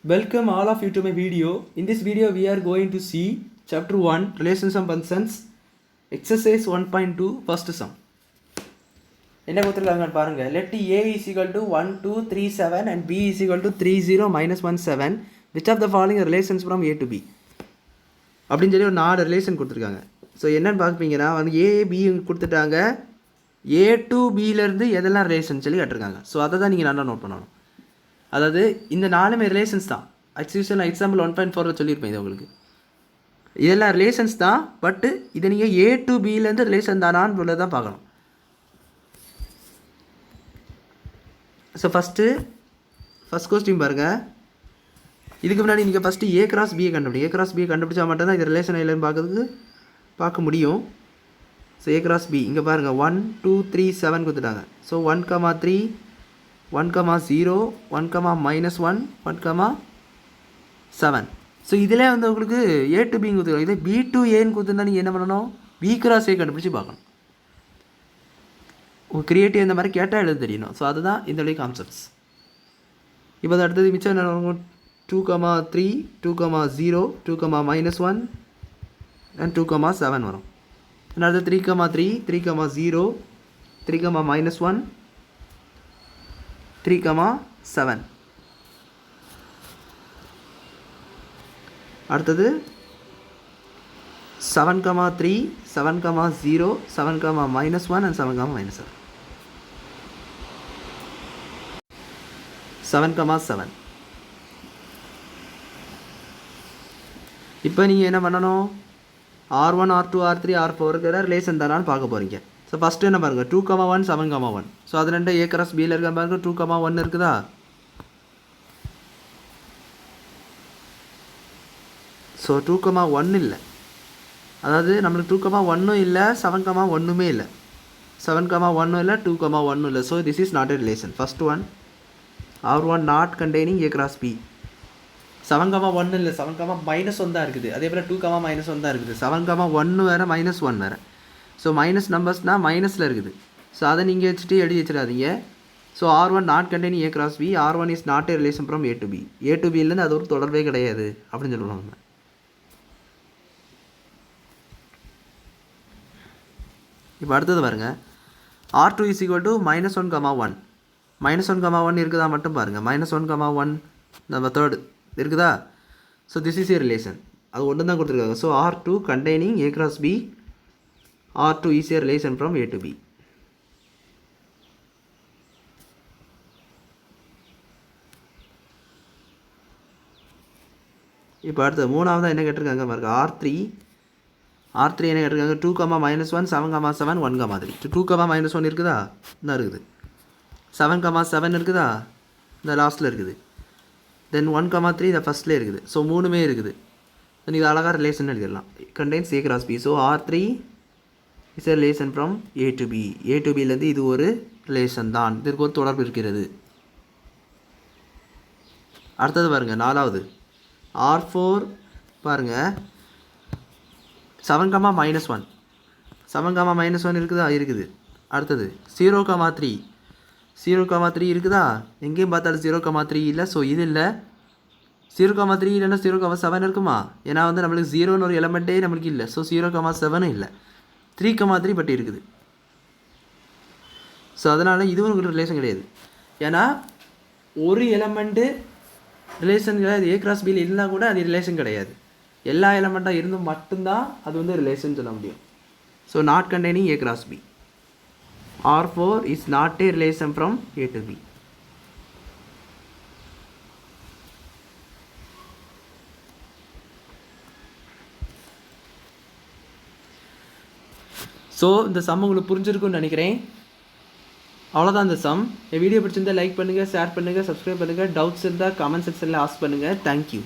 Welcome all of you to my video. In this video we are going to see chapter 1 relations and functions exercise 1.2 first sum. என்ன கொடுத்திருக்காங்கன்னு பாருங்க. Let a is equal to 1 2 3 7 and b is equal to 3 0 minus 1 7. Which of the following relations from a to b? அப்படின்னு சொல்லி ஒரு 4 relation கொடுத்துருக்காங்க. So என்னன்னு பார்ப்பீங்கன்னா வந்து ஏ B கொடுத்துட்டாங்க. ஏ to பியிலேருந்து எதெல்லாம் ரிலேஷன் சொல்லி கட்டிருக்காங்க. ஸோ அதை தான் நீங்கள் நல்லா நோட் பண்ணணும். அதாவது இந்த 4 ரிலேஷன்ஸ் தான். ஆக்சுவலாக எக்ஸாம்பிள் 1.4 சொல்லியிருப்பேன் இது உங்களுக்கு. இதெல்லாம் ரிலேஷன்ஸ் தான். பட்டு இதை நீங்கள் ஏ டு பியிலேருந்து ரிலேஷன் தானான்னு உள்ள தான் பார்க்கணும். ஸோ ஃபஸ்ட் கொஸ்டின் பாருங்கள். இதுக்கு முன்னாடி நீங்கள் ஃபஸ்ட்டு ஏ கிராஸ் பியை கண்டுபிடி. ஏ கிராஸ் பியை கண்டுபிடிச்சா மட்டும்தான் இது ரிலேஷன் இல்லைன்னு பார்க்க முடியும். ஸோ ஏ கிராஸ் பி இங்கே பாருங்கள் 1 2 3 7 கொடுத்துட்டாங்க. ஸோ 1 3 1 0 1 -1 1 7. ஸோ இதிலே வந்து உங்களுக்கு ஏ டு பின்னு கொடுத்துருக்காங்க. இதே பி டு ஏன்னு கொடுத்துருந்தா நீங்கள் என்ன பண்ணணும்? பி கிராஸ் ஏ கண்டுபிடிச்சி பார்க்கணும். உங்கள் க்ரியேட்டிவ் இந்த மாதிரி கேட்டால் எழுத தெரியணும். ஸோ அதுதான் இதோடைய கான்செப்ட்ஸ். இப்போ அது அடுத்தது மிச்சம் என்ன 2 3 2 0 2 -1 அண்ட் 2 7 வரும். அடுத்தது 3 3 0 3 -1 3 7. அடுத்தது 7 3 7 0 7 -1 and 7 -7 7 7. இப்போ நீங்கள் என்ன பண்ணணும்? R1 R2 R3 R4 இருக்கிற ரிலேஷன் தானான்னு பார்க்க போகிறீங்க. ஸோ ஃபஸ்ட்டு என்ன பாருங்கள் 2 1 7 1. ஸோ அது ரெண்டு ஏ கிராஸ் பியில் இருக்க பாருங்க. 2 1 இருக்குதா? ஸோ 2 1 இல்லை. அதாவது நம்மளுக்கு 2 1 இல்லை 7 1 இல்லை. 7 1 இல்லை 2 1 இல்லை. So this is not a relation. First one R1 not containing A cross B. 7 1 இல்லை 7 -1 தான் இருக்குது. அதே போல் 2 -1 தான் இருக்குது. 7 1 வேறு -1 வேறு. ஸோ மைனஸ் நம்பர்ஸ்னால் மைனஸில் இருக்குது. ஸோ அதை நீங்கள் வச்சுட்டு எழுதி வச்சிடாதீங்க. So R1 not containing A cross B. R1 is not a relation from A to B. A to பியிலேருந்து அது ஒரு தொடர்பே கிடையாது அப்படின்னு சொல்லுவாங்க. இப்போ அடுத்தது பாருங்கள். R2 is equal to -1 1. -1 1 இருக்குதா மட்டும் பாருங்கள். -1 1 நம்ம தேர்டு இருக்குதா? So this is a relation. அது ஒன்று தான் கொடுத்துருக்காங்க. So R2 containing A cross B. R2 is a relation from A to B. இப்போ அடுத்து மூணாவதாக என்ன கேட்டிருக்காங்க பாருங்க. R3 என்ன கேட்டிருக்காங்க? 2 -1 7 7 1 3. 2 -1 இருக்குதா? இந்த இருக்குது. 7 7 இருக்குதா? இந்த லாஸ்ட்டில் இருக்குது. தென் 1 3 இந்த ஃபஸ்ட்டில் இருக்குது. ஸோ மூணுமே இருக்குது. தென் இது அழகாக ரிலேஷன் எழுதிடலாம். Contains A cross B. So R3 is a relation from A to B. A to பியிலேருந்து இது ஒரு ரிலேஷன் தான். இதற்கு ஒரு தொடர்பு இருக்கிறது. அடுத்தது பாருங்கள் நாலாவது R4 பாருங்கள் 7 -1 7 -1 இருக்குதா? இருக்குது. அடுத்தது 0 3 0 3 இருக்குதா? எங்கேயும் பார்த்தாலும் 0 3 இல்லை. ஸோ இது இல்லை. 0 3 இல்லைன்னா 0 7 இருக்குமா? ஏன்னா வந்து நம்மளுக்கு 0ன்னு ஒரு எலமெண்ட்டே நம்மளுக்கு இல்லை. ஸோ 0 7 இல்லை. 3 3 பட்டி இருக்குது. ஸோ அதனால் இதுவும் உங்களுக்கு ரிலேஷன் கிடையாது. ஏன்னா ஒரு எலமெண்ட்டு ரிலேஷன் கிடையாது. ஏ கிராஸ் பியில் இருந்தால் கூட அது ரிலேஷன் கிடையாது. எல்லா எலமெண்ட்டாக இருந்தும் மட்டும்தான் அது வந்து ரிலேஷன் சொல்ல முடியும். So not containing A cross B. R4 is not a relation from A to B. So இந்த சம் உங்களுக்கு புரிஞ்சிருக்குன்னு நினைக்கிறேன். அவ்வளோதான் இந்த சம். என் வீடியோ பிடிச்சிருந்தால் லைக் பண்ணுங்கள், ஷேர் பண்ணுங்கள், சப்ஸ்கிரைப் பண்ணுங்கள். டவுட்ஸ் இருந்தால் கமெண்ட் செக்ஷனில் ஆஸ்க் பண்ணுங்கள். தேங்க்யூ.